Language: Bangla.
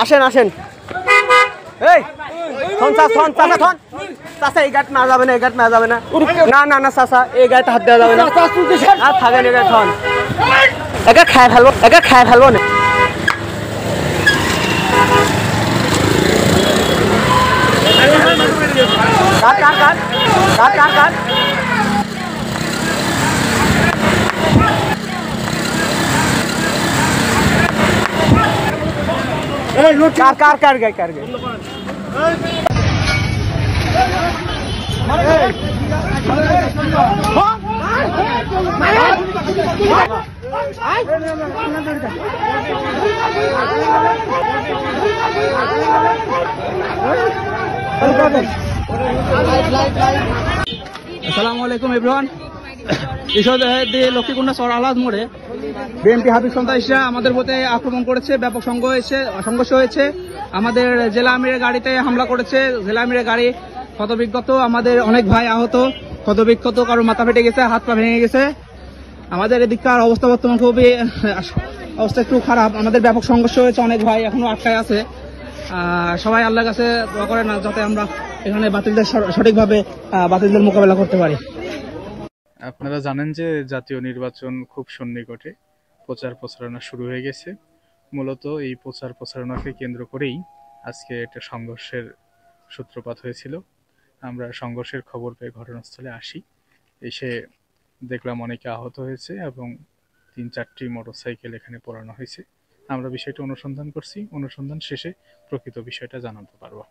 আসেন আসেন এই থন চাচা থন চাচা এই গাট না যাবে না, এই গাট না যাবে না, না না না চাচা এই গাট হাত দেওয়া যাবে না, আর থাকেন এই গাট থন একা খায় ফেলবো না। কাট कार गए আসসালামু আলাইকুম এভরিওয়ান। লক্ষ্মীকুণ্ডা চর আলাদ মোড়ে বিএনপি হাফিজ সন্ত্রাসীরা আমাদের প্রতি আক্রমণ করেছে, ব্যাপক সংঘর্ষ হয়েছে। আমাদের জেলা আমিরের গাড়িতে হামলা করেছে, জেলা আমিরের গাড়ি ক্ষতবিক্ষত, আমাদের অনেক ভাই আহত, ক্ষতবিক্ষত, কারো মাথা ফেটে গেছে, হাত পা ভেঙে গেছে। আমাদের এদিককার অবস্থা বর্তমান খুবই অবস্থা একটু খারাপ। আমাদের ব্যাপক সংঘর্ষ হয়েছে, অনেক ভাই এখনো আটকায় আছে। সবাই আল্লাহর কাছে দোয়া করেন না যাতে আমরা এখানে বাতিলদের সঠিকভাবে বাতিলদের মোকাবেলা করতে পারি। আপনারা জানেন যে জাতীয় নির্বাচন খুব সন্নিকটে, প্রচার প্রচারণা শুরু হয়ে গেছে। মূলত এই প্রচার প্রচারণাকে কেন্দ্র করেই আজকে একটা সংঘর্ষের সূত্রপাত হয়েছিল। আমরা সংঘর্ষের খবর পেয়ে ঘটনাস্থলে আসি, এসে দেখলাম অনেকে আহত হয়েছে এবং 3-4টি মোটরসাইকেল এখানে পোড়ানো হয়েছে। আমরা বিষয়টা অনুসন্ধান করছি, অনুসন্ধান শেষে প্রকৃত বিষয়টা জানাতে পারবো।